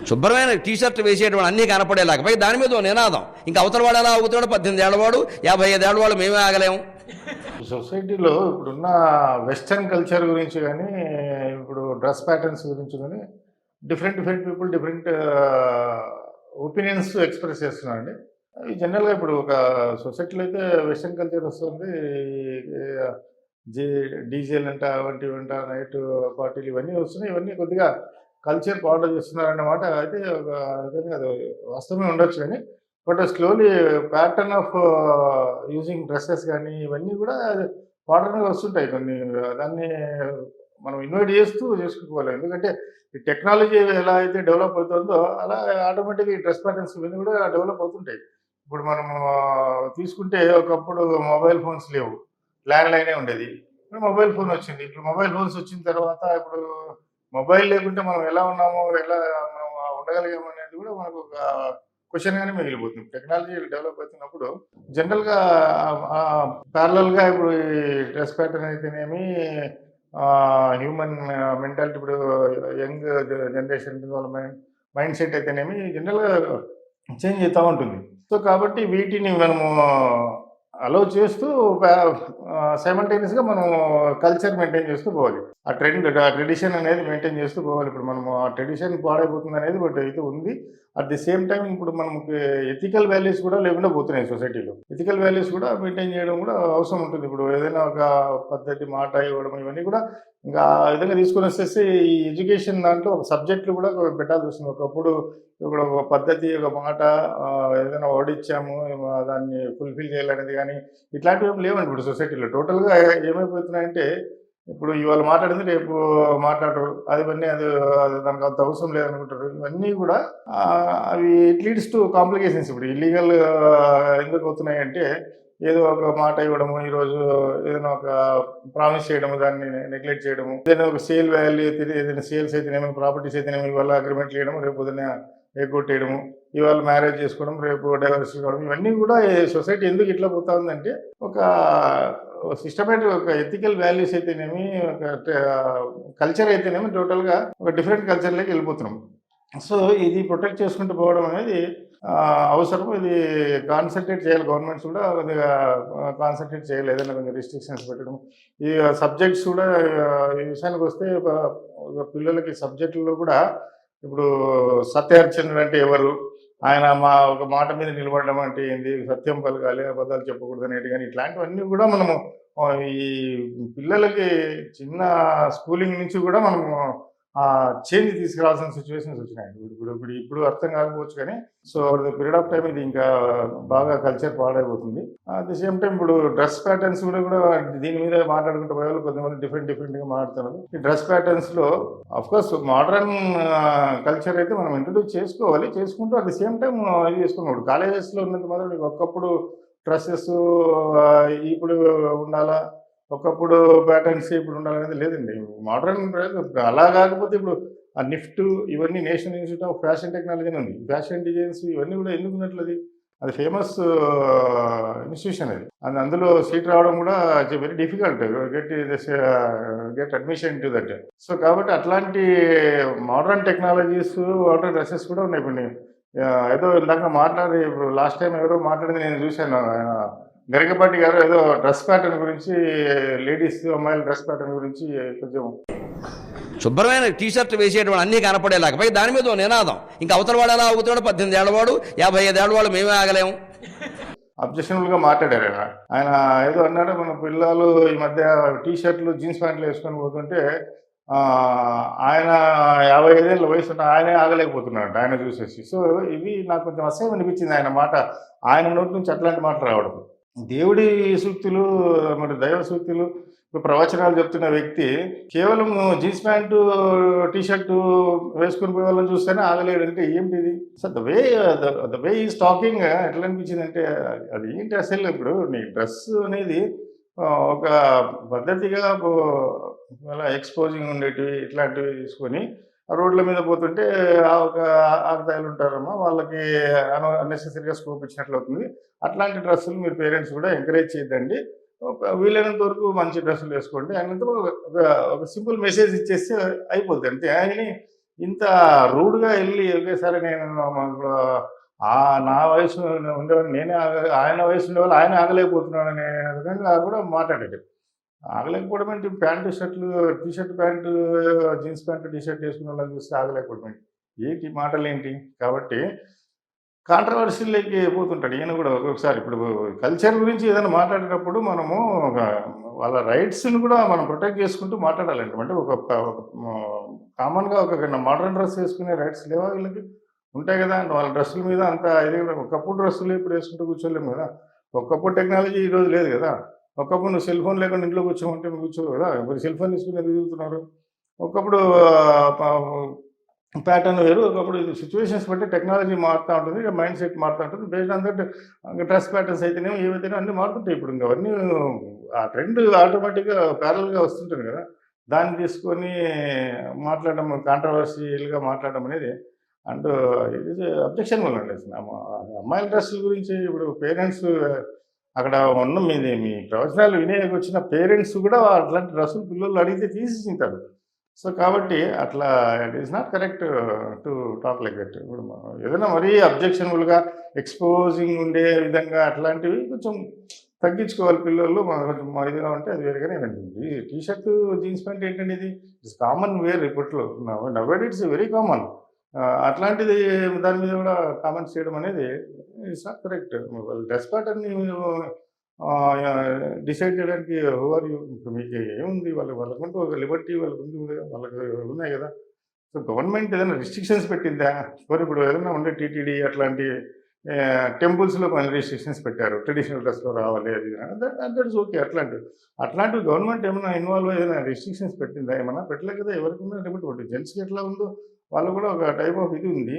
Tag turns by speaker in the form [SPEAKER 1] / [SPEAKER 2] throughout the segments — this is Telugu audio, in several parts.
[SPEAKER 1] శుభ్రమైన టీషర్ట్ వేసేటువంటి అన్నీ కనపడేలాగా పై దాని మీద ఓ నినాదం. ఇంకా అవతల వాడు ఎలా ఆగుతాడు? 18 ఏళ్ళవాడు 55 ఏళ్ళవాడు మేమే ఆగలేము.
[SPEAKER 2] సొసైటీలో ఇప్పుడున్న వెస్టర్న్ కల్చర్ గురించి కానీ, ఇప్పుడు డ్రెస్ ప్యాటర్న్స్ గురించి కానీ different people different opinions express చేస్తున్నారండి. అవి జనరల్గా ఇప్పుడు ఒక సొసైటీలో అయితే వెస్టర్న్ కల్చర్ వస్తుంది, జే డీజేలు అంట, వంటి నైట్ పార్టీలు ఇవన్నీ వస్తున్నాయి. ఇవన్నీ కొద్దిగా కల్చర్ ఫాలో చేస్తున్నారన్నమాట. అయితే ఒక విధంగా అది వాస్తవమే ఉండొచ్చు కానీ, but slowly pattern of using dresses కానీ ఇవన్నీ కూడా మోడర్న్గా వస్తుంటాయి. కొన్ని దాన్ని మనం ఇన్వైట్ చేసుకోవాలి. ఎందుకంటే ఈ టెక్నాలజీ ఎలా అయితే డెవలప్ అవుతుందో అలా ఆటోమేటిక్గా ఈ డ్రెస్ ప్యాటర్న్స్ ఇవన్నీ కూడా డెవలప్ అవుతుంటాయి. ఇప్పుడు మనము తీసుకుంటే ఒకప్పుడు మొబైల్ ఫోన్స్ లేవు, ల్యాండ్ లైనే ఉండేది. ఇప్పుడు మొబైల్ ఫోన్ వచ్చింది. ఇప్పుడు మొబైల్ ఫోన్స్ వచ్చిన తర్వాత ఇప్పుడు మొబైల్ లేకుంటే మనం ఎలా ఉన్నామో, ఎలా మనం ఉండగలిగాము అనేది కూడా మనకు ఒక క్వశ్చన్గానే మిగిలిపోతుంది. టెక్నాలజీ డెవలప్ అవుతున్నప్పుడు జనరల్గా ప్యారలల్గా ఇప్పుడు ఈ డ్రెస్ ప్యాటర్న్ అయితేనేమి, హ్యూమన్ మెంటాలిటీ, ఇప్పుడు యంగ్ జనరేషన్ వాళ్ళ మైండ్ సెట్ అయితేనేమి జనరల్గా చేంజ్ అవుతూ ఉంటుంది. సో కాబట్టి వీటిని మనము అలౌ చేస్తూ సైమల్టేనియస్గా మనం కల్చర్ మెయింటైన్ చేస్తూ పోవాలి. ఆ ట్రెడిషన్ అనేది మెయింటైన్ చేస్తూ పోవాలి. ఇప్పుడు మనము ఆ ట్రెడిషన్ పాడైపోతుంది అనేది ఒకటి అయితే ఉంది. అట్ ది సేమ్ టైం ఇప్పుడు మనకి ఎథికల్ వాల్యూస్ కూడా లేకుండా పోతున్నాయి సొసైటీలో. ఎథికల్ వాల్యూస్ కూడా మెయింటైన్ చేయడం కూడా అవసరం ఉంటుంది. ఇప్పుడు ఏదైనా ఒక పద్ధతి, మాట ఇవ్వడం ఇవన్నీ కూడా ఇంకా ఆ విధంగా తీసుకొని వచ్చేసి ఈ ఎడ్యుకేషన్ దాంట్లో ఒక సబ్జెక్టులు కూడా పెట్టాల్సి వస్తుంది. ఒకప్పుడు ఇప్పుడు ఒక పద్ధతి, ఒక మాట, ఏదైనా ఓడిచ్చాము దాన్ని ఫుల్ఫిల్ చేయాలనేది కానీ ఇట్లాంటివి ఏమి లేవండి ఇప్పుడు సొసైటీలో. టోటల్గా ఏమైపోతున్నాయంటే ఇప్పుడు ఇవాళ మాట్లాడింది రేపు మాట్లాడరు, అది దానికి అంత అవసరం లేదనుకుంటారు. ఇవన్నీ కూడా అవి ఇట్ లీడ్స్ టు కాంప్లికేషన్స్. ఇప్పుడు ఇల్లీగల్ ఎందుకు అవుతున్నాయి అంటే ఏదో ఒక మాట ఇవ్వడము, ఈరోజు ఏదైనా ఒక ప్రామిస్ చేయడము, దాన్ని నెగ్లెక్ట్ చేయడము, ఏదైనా ఒక సేల్ వాల్యూ ఏదైనా సేల్స్ అయితేనేమి, ప్రాపర్టీస్ అయితేనేమి ఇవాళ అగ్రిమెంట్ చేయడం, రేపు ఉదయం ఎగ్గొట్టేయడము, ఇవాళ మ్యారేజ్ చేసుకోవడం, రేపు డైవర్స్ కావడం, ఇవన్నీ కూడా సొసైటీ ఎందుకు ఇట్లా పోతా ఉందంటే ఒక సిస్టమేటిక్ ఒక ఎథికల్ వాల్యూస్ అయితేనేమి, ఒక కల్చర్ అయితేనేమి టోటల్గా ఒక డిఫరెంట్ కల్చర్లోకి వెళ్ళిపోతున్నాం. సో ఇది ప్రొటెక్ట్ చేసుకుంటూ పోవడం అనేది అవసరం. ఇది కాన్సన్ట్రేట్ చేయాలి. గవర్నమెంట్స్ కూడా కొద్దిగా కాన్సన్ట్రేట్ చేయాలి. ఏదైనా కొంచెం రిస్ట్రిక్షన్స్ పెట్టడం. ఈ సబ్జెక్ట్స్ కూడా ఈ విషయానికి వస్తే ఒక పిల్లలకి సబ్జెక్టుల్లో కూడా ఇప్పుడు సత్యహరిచంద్రుడు అంటే ఎవరు, ఆయన ఒక మాట మీద నిలబడడం అంటే ఏంది, సత్యం పలకాలి, అబద్ధాలు చెప్పకూడదు అనేవి కానీ ఇట్లాంటివన్నీ కూడా మనము ఈ పిల్లలకి చిన్న స్కూలింగ్ నుంచి కూడా మనము చేంజ్ తీసుకురావాల్సిన సిచ్యువేషన్స్ వచ్చినాయి. ఇప్పుడు అర్థం కాకపోవచ్చు కానీ సో పీరియడ్ ఆఫ్ టైం ఇది ఇంకా బాగా కల్చర్ పాడైపోతుంది. అట్ ది సేమ్ టైం ఇప్పుడు డ్రెస్ ప్యాటర్న్స్ కూడా దీని మీద మాట్లాడుకుంటూ పోయే వాళ్ళు కొంతమంది డిఫరెంట్గా మాట్లాడుతున్నారు. ఈ డ్రెస్ ప్యాటర్న్స్లో అఫ్కోర్స్ మోడర్న్ కల్చర్ అయితే మనం ఇంట్రడ్యూస్ చేసుకోవాలి. చేసుకుంటూ అట్ ది సేమ్ టైం ఇది చేసుకున్నాడు. కాలేజెస్లో ఉన్నంత మాత్రం ఒకప్పుడు డ్రెస్సెస్ ఇప్పుడు ఉండాలా, ఒకప్పుడు ప్యాటర్న్స్ ఇప్పుడు ఉండాలనేది లేదండి. మోడర్న్ అలా కాకపోతే ఇప్పుడు ఆ నిఫ్ట్ ఇవన్నీ national institute of fashion technology ఉంది. ఫ్యాషన్ డిజైన్స్ ఇవన్నీ కూడా ఎందుకు ఉన్నట్లు అది ఫేమస్ ఇన్స్టిట్యూషన్. అది అందులో సీట్ రావడం కూడా very difficult get admission to that. So కాబట్టి అట్లాంటి మోడర్న్ టెక్నాలజీస్, మోడర్న్ డ్రెస్సెస్ కూడా ఉన్నాయి. ఇప్పుడు ఏదో ఇందాక ఇప్పుడు లాస్ట్ టైం ఎవరో మాట్లాడింది నేను చూశాను. గరికపాటి గారు ఏదో డ్రెస్ ప్యాటర్న్ గురించి, లేడీస్ అమ్మాయిల డ్రెస్ ప్యాటర్న్ గురించి కొంచెం
[SPEAKER 1] శుభ్రమైన టీషర్ట్ వేసేటువంటి అన్నీ కనపడేలాగా పై దాని మీద ఓ నినాదం. ఇంకా అవతల వాడు ఎలా ఆగుతాడు? 18 ఏళ్ళవాడు 55 ఏళ్ళవాడు మేమే ఆగలేము.
[SPEAKER 2] అబ్జెక్షనబుల్గా మాట్లాడారు. ఆయన ఏదో అన్నాడు, మన పిల్లలు ఈ మధ్య టీషర్ట్లు జీన్స్ ప్యాంట్లు వేసుకొని పోతుంటే ఆయన 55 ఏళ్ళ వయసు ఉన్న ఆయనే ఆగలేకపోతున్నాడు ఆయన చూసేసి. సో ఇవి నాకు కొంచెం అసహ్యం అనిపించింది ఆయన మాట. ఆయన నోటి నుంచి అట్లాంటి మాట రావడం. దేవుడి సూక్తులు, మరి దైవ సూక్తులు, ప్రవచనాలు చెప్తున్న వ్యక్తి కేవలం జీన్స్ ప్యాంటు టీషర్టు వేసుకుని పోయే వాళ్ళని చూస్తేనే ఆగలేడు అంటే ఏంటిది? So the way is talking ఎట్లా అనిపించింది అంటే అది ఏంటి అసలు? ఇప్పుడు నీ డ్రెస్ అనేది ఒక పద్ధతిగా అలా ఎక్స్పోజింగ్ ఉండేటివి ఇట్లాంటివి తీసుకొని రోడ్ల మీద పోతుంటే ఒక ఆకతాయిలు ఉంటారమ్మా, వాళ్ళకి అన్నెసెసరీగా స్కోప్ ఇచ్చినట్లు అవుతుంది. అట్లాంటి డ్రెస్సులు మీరు పేరెంట్స్ కూడా ఎంకరేజ్ చేయద్దండి. వీలైనంత వరకు మంచి డ్రెస్సులు వేసుకోండి అన్నంత ఒక సింపుల్ మెసేజ్ ఇచ్చేస్తే అయిపోద్ది అంతే. అని ఇంత రూడ్గా వెళ్ళి ఒకేసారి నేను ఇప్పుడు ఆ నా వయసు ఉండేవాడిని నేనే ఆయన వయసు ఉండేవాళ్ళు ఆయన ఆగలేకపోతున్నాడు అనే విధంగా కూడా మాట్లాడాడు. ఆగలేకపోవడం ఏంటి, ప్యాంటు షర్ట్లు, T shirt pant, jeans pant T shirt వేసుకున్న వాళ్ళని చూస్తే ఆగలేకపోవడం ఏంటి, ఏంటి మాటలు ఏంటి. కాబట్టి కాంట్రవర్సీలోకి పోతుంటాడు ఈయన కూడా ఒక్కొక్కసారి. ఇప్పుడు కల్చర్ గురించి ఏదైనా మాట్లాడేటప్పుడు మనము వాళ్ళ రైట్స్ని కూడా మనం ప్రొటెక్ట్ చేసుకుంటూ మాట్లాడాలంటే, అంటే ఒక కామన్గా ఒక మోడర్న్ డ్రెస్ వేసుకునే రైట్స్ లేవా వీళ్ళకి? ఉంటాయి కదా. వాళ్ళ డ్రెస్సుల మీద అంత ఇది ఒకప్పుడు డ్రెస్సులు ఇప్పుడు వేసుకుంటూ కూర్చోలేము కదా. ఒకప్పుడు టెక్నాలజీ ఈరోజు లేదు కదా. ఒకప్పుడు నువ్వు సెల్ ఫోన్ లేకుండా ఇంట్లో కూర్చోమంటే నువ్వు కూర్చోవు కదా. మరి సెల్ ఫోన్ తీసుకుని తిరుగుతున్నారు. ఒకప్పుడు ప్యాటర్న్ వేరు, ఒకప్పుడు సిచ్యువేషన్స్ బట్టి టెక్నాలజీ మారుతూ ఉంటుంది, మైండ్ సెట్ మారుతూ ఉంటుంది. Based on that dress patterns అయితేనేమో ఏవైతేనే అన్నీ మారుతుంటాయి. ఇప్పుడు ఇంకా అవన్నీ ఆ ట్రెండ్ ఆటోమేటిక్గా ప్యారల్గా వస్తుంటుంది కదా. దాన్ని తీసుకొని మాట్లాడడం, కాంట్రవర్షియల్గా మాట్లాడడం అనేది అండ్ ఇది అబ్జెక్షన్ వల్ల అండి. అసలు అమ్మాయిల డ్రెస్సుల గురించి ఇప్పుడు పేరెంట్స్ అక్కడ ఉన్న మీ ప్రవచనాలు వినేకి వచ్చిన పేరెంట్స్ కూడా అట్లాంటి డ్రెస్సులు పిల్లలు అడిగితే తీసిచ్చింటారు. సో కాబట్టి అట్లా it is not correct to talk like that. ఇప్పుడు ఏదైనా మరీ అబ్జెక్షనబుల్గా ఎక్స్పోజింగ్ ఉండే విధంగా అట్లాంటివి కొంచెం తగ్గించుకోవాలి పిల్లలు. కొంచెం ఇదిగా ఉంటే అది వేరుగానే ఏంటండి. టీ షర్ట్ జీన్స్ ప్యాంట్ ఏంటండి, ఇది ఇట్స్ కామన్ వేర్ ఇప్పట్లో. Now it's very common. అట్లాంటిది దాని మీద కూడా కామెంట్స్ చేయడం అనేది ఇట్స్ నాట్ కరెక్ట్. డ్రెస్ ప్యాటర్న్ని డిసైడ్ చేయడానికి ఓవర్ యూ. మీకు ఏముంది, వాళ్ళకుంటూ ఒక లిబర్టీ వాళ్ళకి ఉన్నాయి కదా. సో గవర్నమెంట్ ఏదైనా రిస్ట్రిక్షన్స్ పెట్టిందా? ఇప్పుడు ఏదైనా ఉండే టీటీడీ అట్లాంటి టెంపుల్స్లో కొన్ని రిస్ట్రిక్షన్స్ పెట్టారు, ట్రెడిషనల్ డ్రెస్లో రావాలి అది దట్స్ ఓకే. అట్లాంటివి గవర్నమెంట్ ఏమైనా ఇన్వాల్వ్ ఏదైనా రిస్ట్రిక్షన్స్ పెట్టిందా? ఏమన్నా పెట్టలేదు కదా. ఎవరికి ఉన్నా లిమిట్ ఉంటుంది. జెంట్స్కి ఎట్లా ఉందో వాళ్ళు కూడా ఒక టైప్ ఆఫ్ ఇది ఉంది.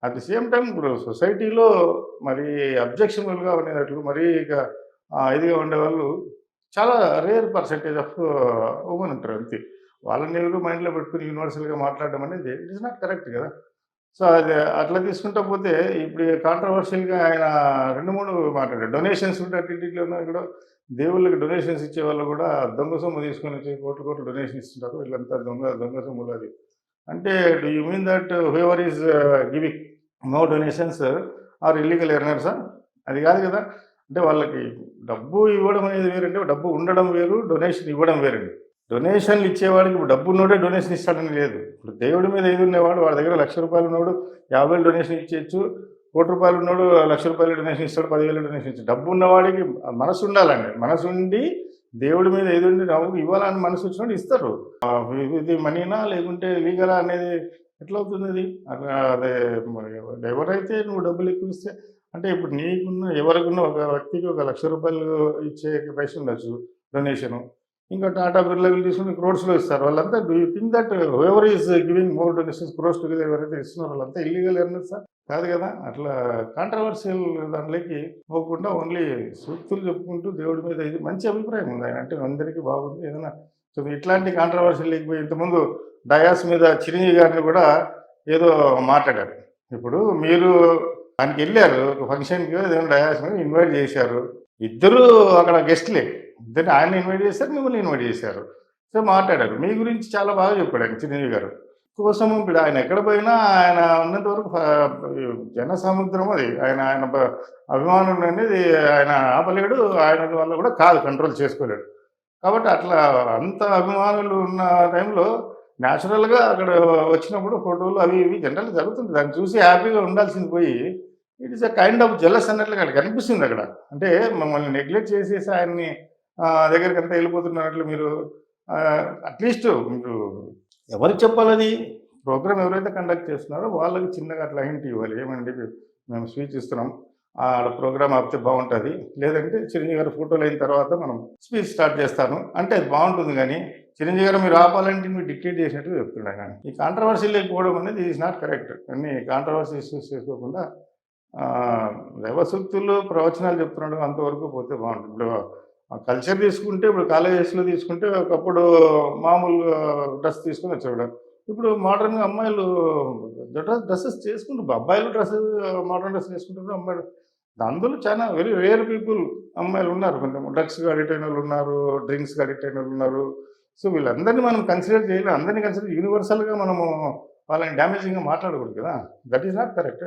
[SPEAKER 2] అట్ ది సేమ్ టైం ఇప్పుడు సొసైటీలో మరి అబ్జెక్షనబుల్గా ఉండేటట్లు మరీ ఇక ఇదిగా ఉండేవాళ్ళు చాలా రేర్ పర్సెంటేజ్ ఆఫ్ ఉమెన్ ఉంటారు అంతే. వాళ్ళని ఎవరు మైండ్లో పెట్టుకుని యూనివర్సల్గా మాట్లాడడం అనేది ఇట్ ఈస్ నాట్ కరెక్ట్ కదా. సో అది అట్లా తీసుకుంటా పోతే ఇప్పుడు కాంట్రవర్షియల్గా ఆయన 2-3 మాట్లాడారు. డొనేషన్స్ ఉంటే టీటీడీలో కూడా దేవుళ్ళకి డొనేషన్స్ ఇచ్చే వాళ్ళు కూడా దొంగ సొమ్ము తీసుకొని వచ్చి కోట్లు డొనేషన్ ఇస్తుంటారు. వీళ్ళంతా దొంగ సొమ్ములు. అది అంటే do you mean that whoever is giving no donations are illegal ఎర్నర్సా? అది కాదు కదా. అంటే వాళ్ళకి డబ్బు ఇవ్వడం అనేది వేరండి, డబ్బు ఉండడం వేరు, డొనేషన్ ఇవ్వడం వేరండి. డొనేషన్లు ఇచ్చేవాడికి ఇప్పుడు డబ్బు ఉన్నోడే డొనేషన్ ఇస్తాడని లేదు. ఇప్పుడు దేవుడి మీద ఏది ఉన్నవాడు వాడి దగ్గర ₹1,00,000 ఉన్నాడు 50,000 డొనేషన్ ఇచ్చేయచ్చు, ₹1,00,000 ఉన్నాడు ₹1,00,000 డొనేషన్ ఇస్తాడు, 10,000 డొనేషన్ ఇస్తాడు. డబ్బు ఉన్నవాడికి మనసు ఉండాలండి. మనసు ఉండి దేవుడి మీద ఏది ఉండి డబ్బు ఇవ్వాలని మనసు వచ్చినట్టు ఇస్తారు. ఇది మనీనా లేకుంటే లీగలా అనేది ఎట్లా అవుతుంది? అది అదే ఎవరైతే నువ్వు డబ్బులు ఎక్కువ ఇస్తే అంటే ఇప్పుడు నీకున్న ఎవరికున్న ఒక వ్యక్తికి ఒక ₹1,00,000 ఇచ్చే పైసలు ఉండొచ్చు డొనేషను. ఇంకా టాటా బిర్లాలు తీసుకుని క్రోడ్స్లో ఇస్తారు. వాళ్ళంతా do you think that ever is giving more donations crores together ఎవరైతే ఇస్తున్నారో వాళ్ళంతా ఇల్లీగల్ ఎర్నర్సా? కాదు కదా. అట్లా కాంట్రవర్షియల్ దానిలోకి పోకుండా ఓన్లీ సూక్తులు చెప్పుకుంటూ దేవుడి మీద ఇది మంచి అభిప్రాయం ఉంది ఆయన అంటే అందరికీ బాగుంది. ఏదైనా సో ఇట్లాంటి కాంట్రవర్షియల్ లేకపోయి ఇంతకుముందు డయాస్ మీద చిరంజీవి గారిని కూడా ఏదో మాట్లాడారు. ఇప్పుడు మీరు దానికి వెళ్ళారు ఒక ఫంక్షన్కి, ఏదైనా డయాస్ మీద ఇన్వైట్ చేశారు. ఇద్దరు అక్కడ గెస్ట్లే, ఇద్దరు ఆయన ఇన్వైట్ చేశారు, మిమ్మల్ని ఇన్వైట్ చేశారు. సో మాట్లాడారు. మీ గురించి చాలా బాగా చెప్పాడు ఆయన చిరంజీవి గారు కోసం. ఇప్పుడు ఆయన ఎక్కడ పోయినా ఆయన ఉన్నంత వరకు జన సముద్రం అది. ఆయన అభిమానులు అనేది ఆయన ఆపలేడు, ఆయన వల్ల కూడా కాదు కంట్రోల్ చేసుకోలేడు. కాబట్టి అట్లా అంత అభిమానులు ఉన్న టైంలో న్యాచురల్గా అక్కడ వచ్చినప్పుడు ఫోటోలు అవి ఇవి జనరల్గా జరుగుతుంది. దాన్ని చూసి హ్యాపీగా ఉండాల్సింది పోయి it is a kind of jealous అన్నట్లుగా అక్కడ కనిపిస్తుంది అక్కడ. అంటే మమ్మల్ని నెగ్లెక్ట్ చేసేసి ఆయన్ని దగ్గరికి అంతా వెళ్ళిపోతున్నట్లు మీరు అట్లీస్ట్ మీరు ఎవరికి చెప్పాలని ప్రోగ్రామ్ ఎవరైతే కండక్ట్ చేస్తున్నారో వాళ్ళకి చిన్నగా అట్లా హింట్ ఇవ్వాలి. ఏమండి మేము స్పీచ్ ఇస్తున్నాం, ఆడ ప్రోగ్రామ్ ఆపితే బాగుంటుంది, లేదంటే చిరంజీవి గారు ఫోటోలు అయిన తర్వాత మనం స్పీచ్ స్టార్ట్ చేస్తాను అంటే అది బాగుంటుంది. కానీ చిరంజీవి గారు మీరు ఆపాలంటే మీరు డిక్టేట్ చేసినట్టు చెప్తున్నాను. కానీ ఈ కాంట్రవర్సీ లేకపోవడం అనేది ఈజ్ నాట్ కరెక్ట్. అన్ని కాంట్రవర్సీ ఇష్యూస్ చేసుకోకుండా దైవసూక్తులు ప్రవచనాలు చెప్తున్నాడు అంతవరకు పోతే బాగుంటుంది. ఇప్పుడు కల్చర్ తీసుకుంటే ఇప్పుడు కాలేజెస్లో తీసుకుంటే ఒకప్పుడు మామూలు డ్రెస్ తీసుకుని వచ్చాడు. ఇప్పుడు మోడర్న్గా అమ్మాయిలు డ్రెస్సెస్ చేసుకుంటారు, అబ్బాయిలు మోడర్న్ డ్రెస్ వేసుకుంటారు, అమ్మాయిలు. అందులో చాలా వెరీ రేర్ పీపుల్ అమ్మాయిలు ఉన్నారు, కొంచెం డ్రగ్స్కి అడిక్ట్ అయిన వాళ్ళు ఉన్నారు, డ్రింక్స్కి అడిక్ట్ అయిన వాళ్ళు ఉన్నారు. సో వీళ్ళందరినీ మనం కన్సిడర్ చేయాలి. అందరినీ కన్సిడర్ యూనివర్సల్గా మనము వాళ్ళని డ్యామేజింగ్గా మాట్లాడకూడదు కదా. That is not correct.